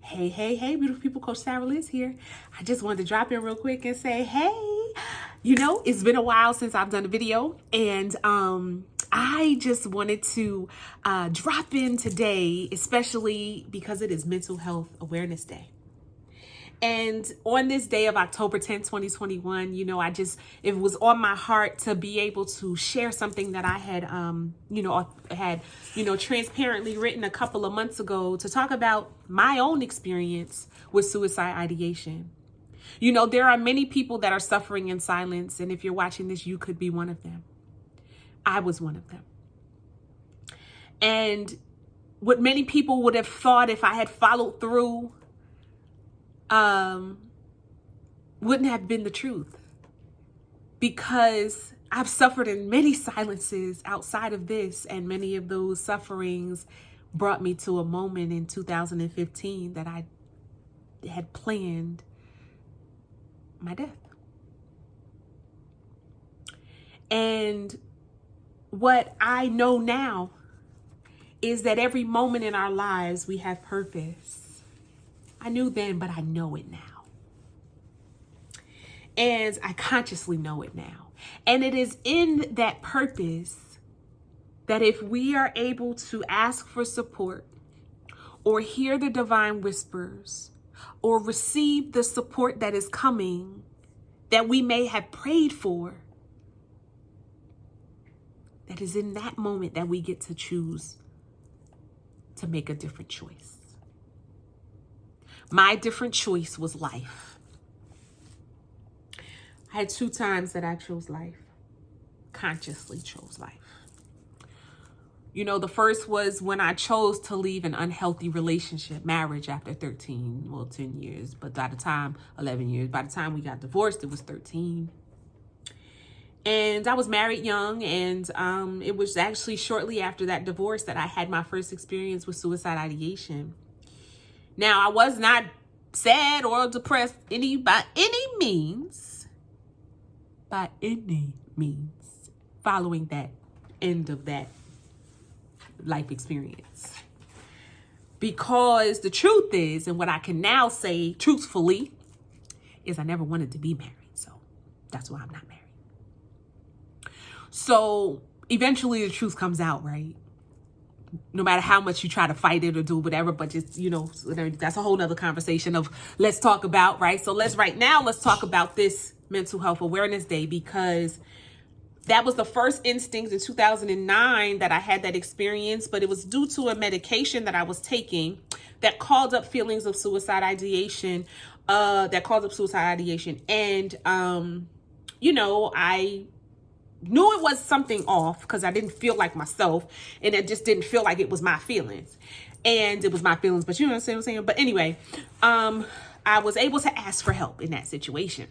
Hey, beautiful people, Coach Sarah Liz here. I just wanted to drop in real quick and say, hey, it's been a while since I've done a video, and I just wanted to drop in today, especially because it is Mental Health Awareness Day. And on this day of October 10th, 2021, it was on my heart to be able to share something that I had, transparently written a couple of months ago to talk about my own experience with suicide ideation. There are many people that are suffering in silence. And if you're watching this, you could be one of them. I was one of them. And what many people would have thought if I had followed through wouldn't have been the truth, because I've suffered in many silences outside of this, and many of those sufferings brought me to a moment in 2015 that I had planned my death. And what I know now is that every moment in our lives we have purpose. I knew then, but I know it now. And I consciously know it now. And it is in that purpose that if we are able to ask for support, or hear the divine whispers, or receive the support that is coming that we may have prayed for, that is in that moment that we get to choose to make a different choice. My different choice was life. I had 2 times that I chose life, consciously chose life. The first was when I chose to leave an unhealthy relationship, marriage, after 10 years. But by the time, 11 years, by the time we got divorced, it was 13. And I was married young, and it was actually shortly after that divorce that I had my first experience with suicide ideation. Now, I was not sad or depressed by any means, following that end of that life experience. Because the truth is, and what I can now say truthfully, is I never wanted to be married. So that's why I'm not married. So eventually the truth comes out, right? No matter how much you try to fight it or do whatever, but just, that's a whole nother conversation of let's talk about, right? So let's talk about this Mental Health Awareness Day, because that was the first instinct in 2009 that I had that experience, but it was due to a medication that I was taking that called up feelings of suicide ideation, And, I knew it was something off because I didn't feel like myself, and it just didn't feel like it was my feelings. And it was my feelings, but you know what I'm saying? But anyway, I was able to ask for help in that situation.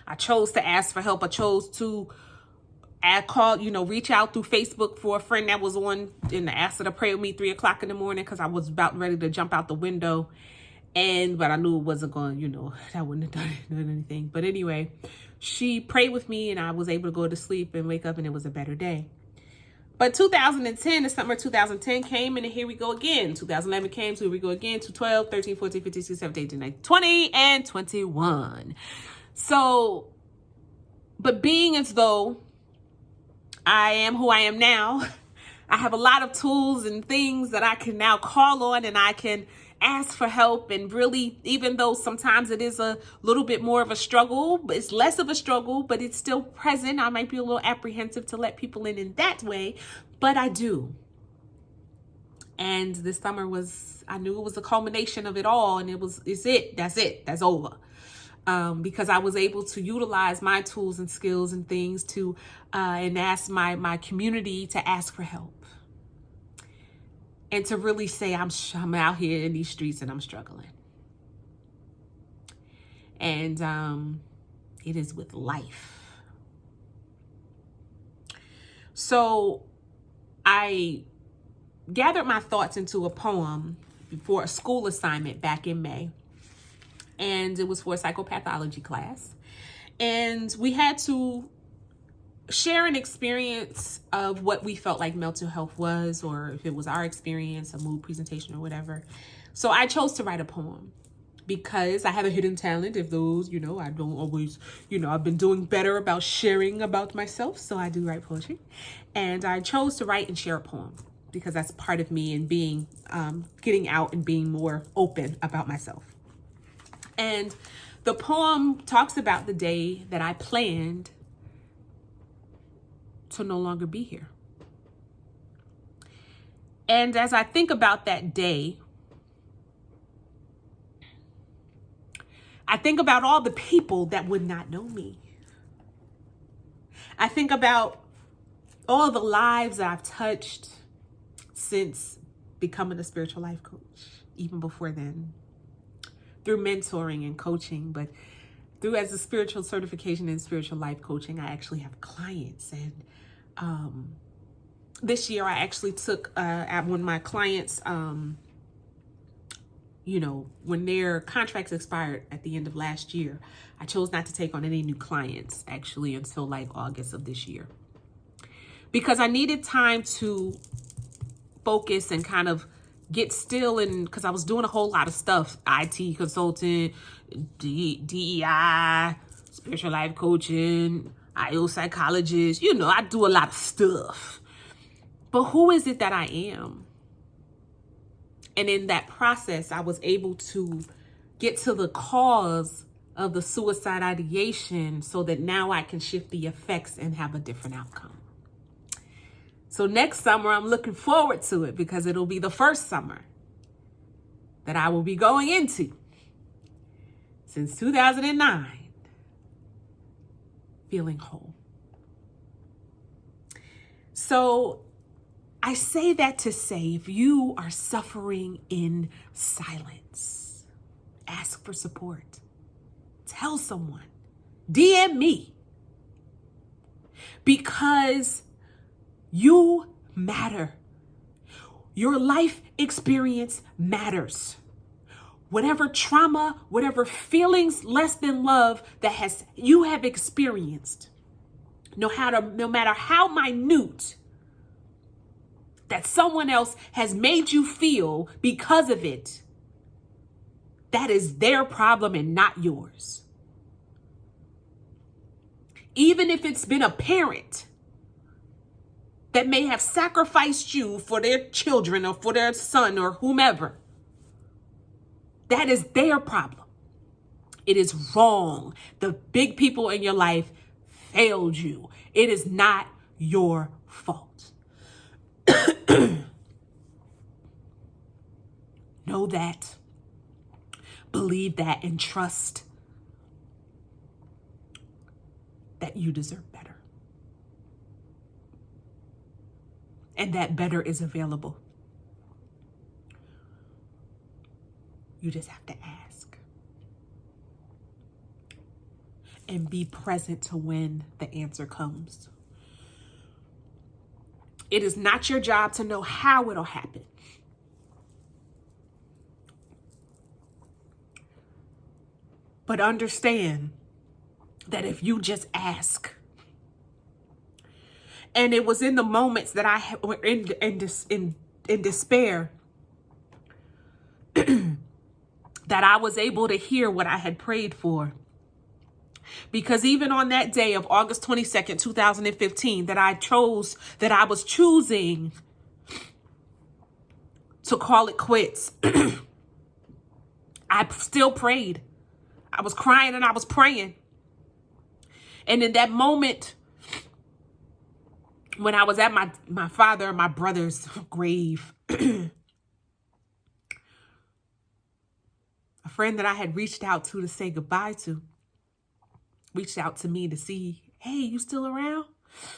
I chose to ask for help. I chose to reach out through Facebook for a friend that was on, and asked her to pray with me 3:00 in the morning because I was about ready to jump out the window. But I knew it wasn't going, that wouldn't have done anything. But anyway, she prayed with me, and I was able to go to sleep and wake up, and it was a better day. But 2010, the summer of 2010 came, and here we go again. 2011 came, so here we go again. 2012, 13, 14, 15, 16, 17, 18, 19, 20, and 21. So, but being as though I am who I am now, I have a lot of tools and things that I can now call on, and I can ask for help. And really, even though sometimes it is a little bit more of a struggle, but it's less of a struggle, but it's still present. I might be a little apprehensive to let people in that way, but I do. And this summer I knew it was a culmination of it all, and that's over. Because I was able to utilize my tools and skills and things to, and ask my community to ask for help. And to really say, I'm out here in these streets and I'm struggling. And it is with life. So I gathered my thoughts into a poem for a school assignment back in May. And it was for a psychopathology class. And we had to share an experience of what we felt like mental health was, or if it was our experience, a mood presentation or whatever. So I chose to write a poem because I have a hidden talent. If those, I don't always, I've been doing better about sharing about myself. So I do write poetry, and I chose to write and share a poem because that's part of me and being, getting out and being more open about myself. And the poem talks about the day that I planned to no longer be here. And as I think about that day, I think about all the people that would not know me. I think about all the lives that I've touched since becoming a spiritual life coach, even before then, through mentoring and coaching, but through as a spiritual certification in spiritual life coaching, I actually have clients. And this year I actually took at one of my clients, when their contracts expired at the end of last year, I chose not to take on any new clients actually until like August of this year, because I needed time to focus and kind of get still, and because I was doing a whole lot of stuff, IT consultant, DEI, spiritual life coaching, IO psychologist, I do a lot of stuff. But who is it that I am? And in that process, I was able to get to the cause of the suicide ideation so that now I can shift the effects and have a different outcome. So next summer, I'm looking forward to it because it'll be the first summer that I will be going into since 2009, feeling whole. So I say that to say, if you are suffering in silence, ask for support. Tell someone. DM me. Because you matter. Your life experience matters. Whatever trauma, whatever feelings less than love that you have experienced, no matter how minute that someone else has made you feel because of it, that is their problem and not yours. Even if it's been a parent that may have sacrificed you for their children or for their son or whomever, that is their problem. It is wrong. The big people in your life failed you. It is not your fault. Know that, believe that, and trust that you deserve better. And that better is available. You just have to ask. And be present to when the answer comes. It is not your job to know how it'll happen. But understand that if you just ask, and it was in the moments that I were in despair that I was able to hear what I had prayed for. Because even on that day of August 22nd, 2015, that I was choosing to call it quits, I still prayed. I was crying and I was praying. And in that moment, when I was at my father and my brother's grave, a friend that I had reached out to say goodbye to, reached out to me to see, hey, you still around?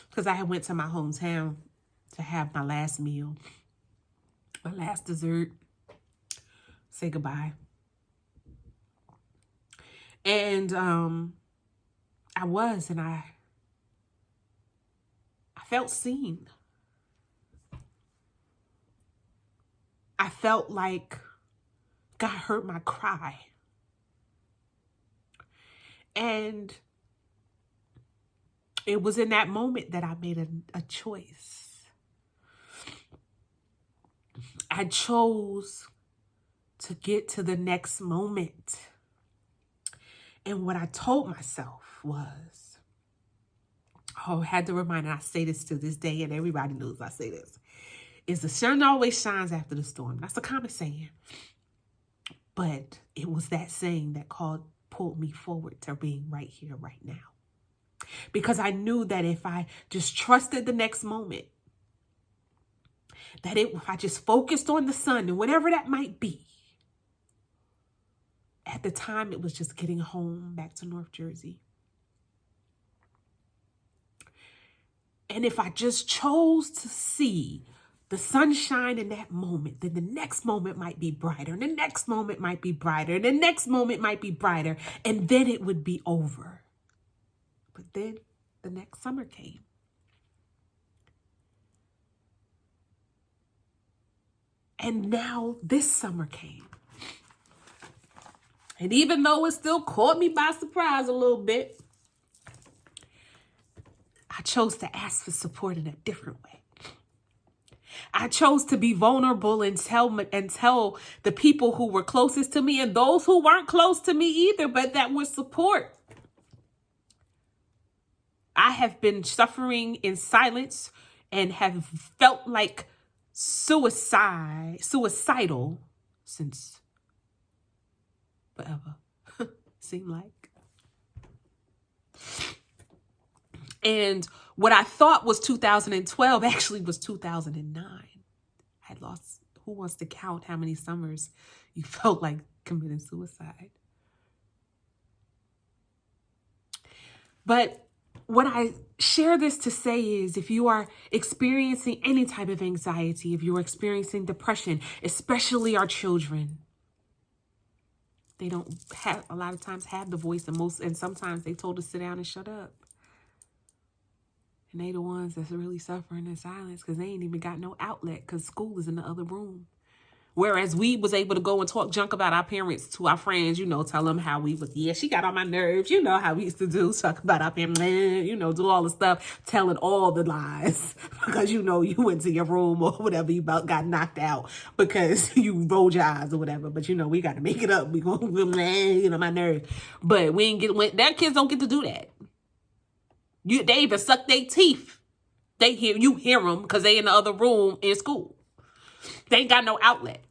Because I had went to my hometown to have my last meal, my last dessert, say goodbye. And I felt seen. I felt like God heard my cry. And it was in that moment that I made a choice. I chose to get to the next moment. And what I told myself was, I had to remind, and I say this to this day, and everybody knows I say this, is the sun always shines after the storm. That's a common saying. But it was that saying that pulled me forward to being right here, right now. Because I knew that if I just trusted the next moment, that if I just focused on the sun and whatever that might be, at the time it was just getting home back to North Jersey. And if I just chose to see the sunshine in that moment, then the next moment might be brighter, and the next moment might be brighter, and the next moment might be brighter, and then it would be over. But then the next summer came. And now this summer came. And even though it still caught me by surprise a little bit, I chose to ask for support in a different way. I chose to be vulnerable and tell the people who were closest to me and those who weren't close to me either, but that were support. I have been suffering in silence and have felt like suicidal since forever, seemed like. And what I thought was 2012 actually was 2009. I had lost, who wants to count how many summers you felt like committing suicide? But what I share this to say is, if you are experiencing any type of anxiety, if you're experiencing depression, especially our children, they don't have, a lot of times have the voice, and sometimes they told to sit down and shut up. And they the ones that's really suffering in silence because they ain't even got no outlet because school is in the other room. Whereas we was able to go and talk junk about our parents to our friends, tell them how we was, she got on my nerves, how we used to do, talk about our parents, do all the stuff, telling all the lies because, you went to your room or whatever, you about got knocked out because you rolled your eyes or whatever. But, we got to make it up. We going, my nerves. But we ain't that kids don't get to do that. They even suck their teeth. You hear them because they in the other room in school. They ain't got no outlet.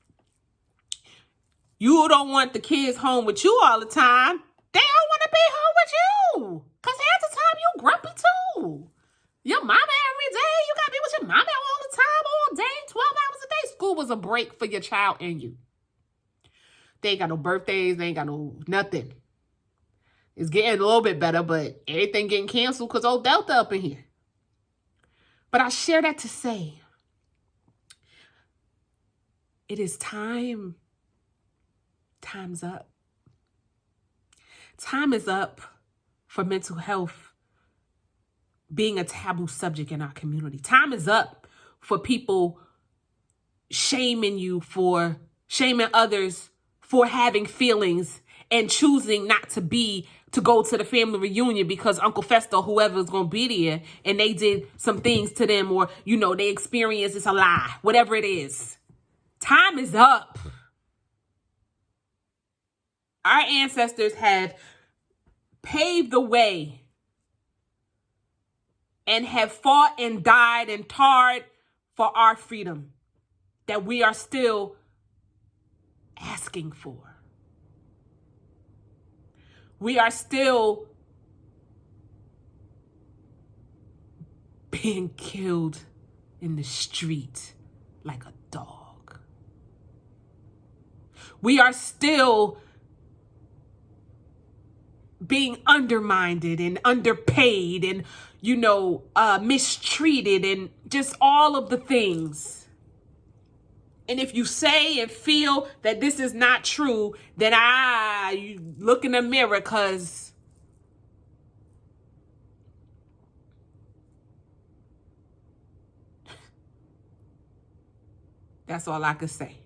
You don't want the kids home with you all the time. They don't want to be home with you. Because half the time you grumpy too. Your mama every day. You got to be with your mama all the time, all day, 12 hours a day. School was a break for your child and you. They ain't got no birthdays. They ain't got no nothing. It's getting a little bit better, but everything getting canceled because old Delta up in here. But I share that to say, it is time. Time's up. Time is up for mental health being a taboo subject in our community. Time is up for people shaming others for having feelings and choosing not to go to the family reunion because Uncle Festa or whoever is going to be there and they did some things to them or, they experienced it's a lie, whatever it is. Time is up. Our ancestors have paved the way and have fought and died and tarred for our freedom that we are still asking for. We are still being killed in the street like a dog. We are still being undermined and underpaid and, mistreated and just all of the things. And if you say and feel that this is not true, then you look in the mirror because that's all I could say.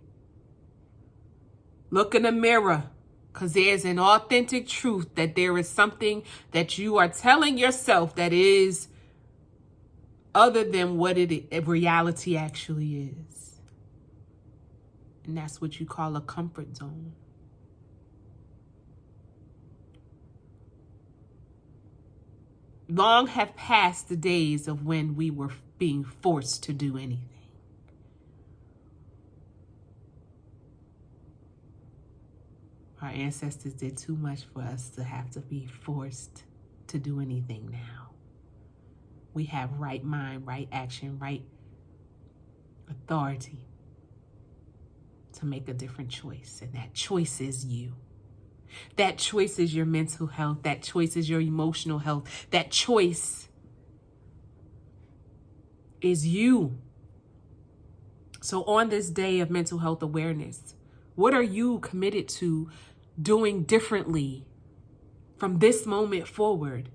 Look in the mirror Because there's an authentic truth that there is something that you are telling yourself that is other than what reality actually is. And that's what you call a comfort zone. Long have passed the days of when we were being forced to do anything. Our ancestors did too much for us to have to be forced to do anything now. We have right mind, right action, right authority to make a different choice. And that choice is you. That choice is your mental health. That choice is your emotional health. That choice is you. So on this day of mental health awareness, what are you committed to doing differently from this moment forward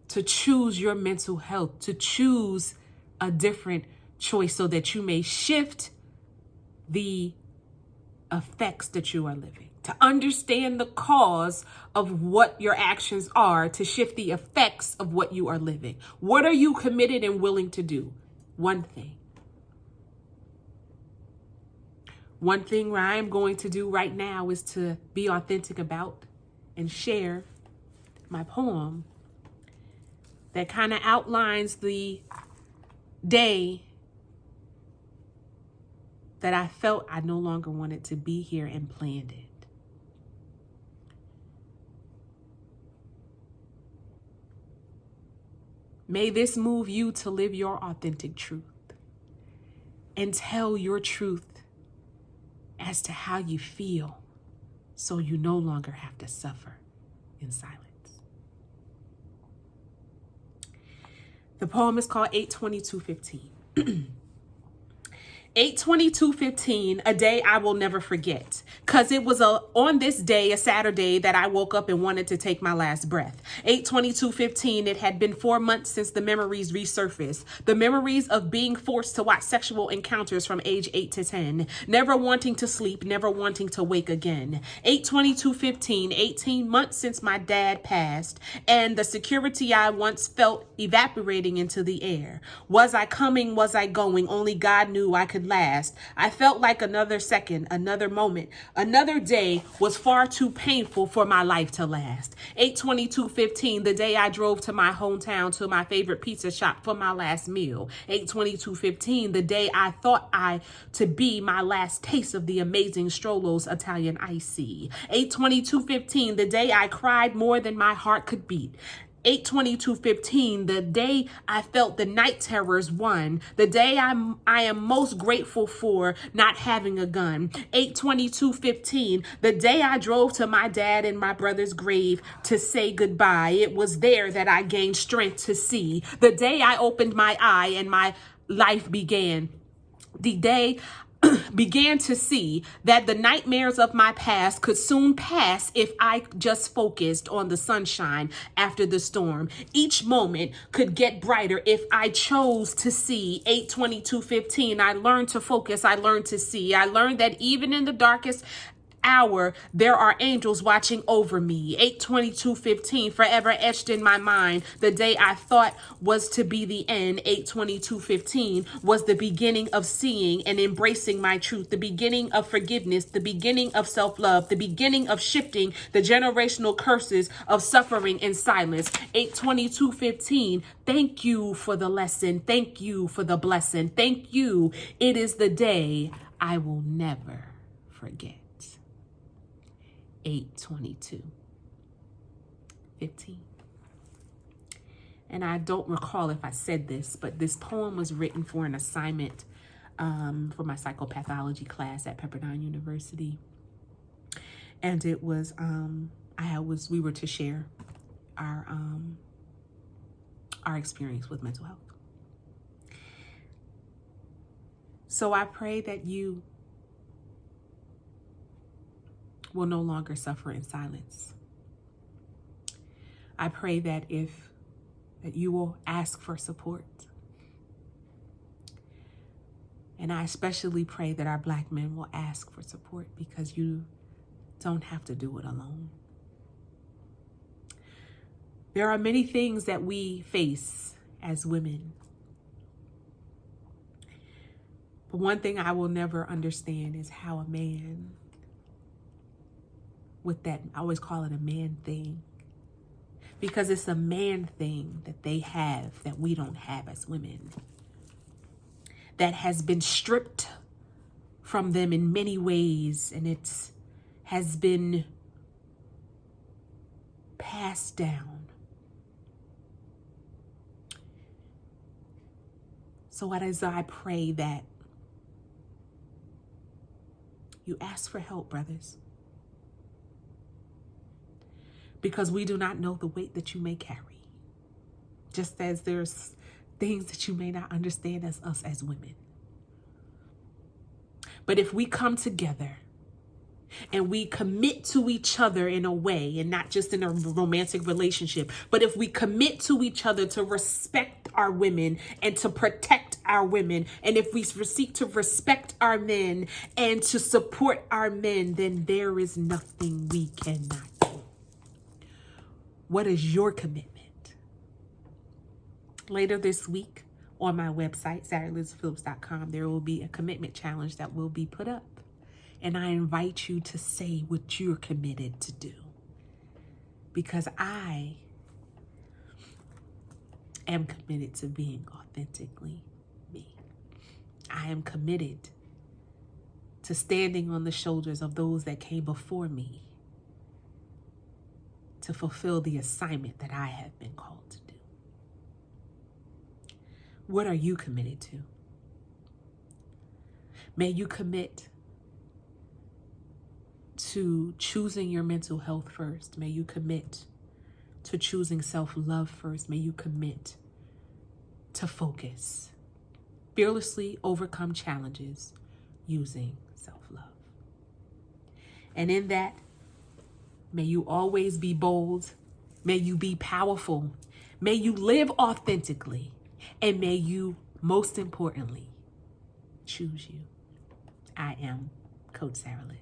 to choose your mental health, to choose a different choice so that you may shift the effects that you are living, to understand the cause of what your actions are, to shift the effects of what you are living? What are you committed and willing to do? One thing. One thing I am going to do right now is to be authentic about and share my poem that kind of outlines the day that I felt I no longer wanted to be here and planned it. May this move you to live your authentic truth and tell your truth as to how you feel, so you no longer have to suffer in silence. The poem is called 8/22/15. 8/22/15, a day I will never forget. Cause it was on this day, a Saturday, that I woke up and wanted to take my last breath. 8/22/15, it had been 4 months since the memories resurfaced. The memories of being forced to watch sexual encounters from age 8 to 10. Never wanting to sleep, never wanting to wake again. 8/22/15, 18 months since my dad passed, and the security I once felt evaporating into the air. Was I coming? Was I going? Only God knew I could last. I felt like another second, another moment, another day was far too painful for my life to last. 8/22/15, the day I drove to my hometown to my favorite pizza shop for my last meal. 8/22/15, the day I thought to be my last taste of the amazing Strollo's Italian icy. 8/22/15, the day I cried more than my heart could beat. 8/22/15, the day I felt the night terrors won, the day I am most grateful for not having a gun. 8/22/15, the day I drove to my dad and my brother's grave to say goodbye. It was there that I gained strength to see. The day I opened my eye and my life began. The day began to see that the nightmares of my past could soon pass if I just focused on the sunshine after the storm. Each moment could get brighter if I chose to see. 8/22/15, I learned to focus. I learned to see. I learned that even in the darkest hour, there are angels watching over me. 8/22/15, forever etched in my mind. The day I thought was to be the end. 8/22/15 was the beginning of seeing and embracing my truth, the beginning of forgiveness, the beginning of self-love, the beginning of shifting the generational curses of suffering in silence. 8/22/15, thank you for the lesson. Thank you for the blessing. Thank you. It is the day I will never forget. 8/22/15. And I don't recall if I said this, but this poem was written for an assignment for my psychopathology class at Pepperdine University. And it was, we were to share our experience with mental health. So I pray that you will no longer suffer in silence. I pray that you will ask for support. And I especially pray that our Black men will ask for support, because you don't have to do it alone. There are many things that we face as women. But one thing I will never understand is how a man, with that, I always call it a man thing, because it's a man thing that they have that we don't have as women, that has been stripped from them in many ways, and it has been passed down. So as I pray that you ask for help, brothers, because we do not know the weight that you may carry, just as there's things that you may not understand as us as women. But if we come together and we commit to each other in a way, and not just in a romantic relationship, but if we commit to each other to respect our women and to protect our women, and if we seek to respect our men and to support our men, then there is nothing we cannot do. What is your commitment? Later this week on my website, SarahElizabethPhillips.com, there will be a commitment challenge that will be put up. And I invite you to say what you're committed to do. Because I am committed to being authentically me. I am committed to standing on the shoulders of those that came before me to fulfill the assignment that I have been called to do. What are you committed to? May you commit to choosing your mental health first. May you commit to choosing self-love first. May you commit to focus. Fearlessly overcome challenges using self-love. And in that, may you always be bold. May you be powerful. May you live authentically. And may you, most importantly, choose you. I am Coach Sarah Liz.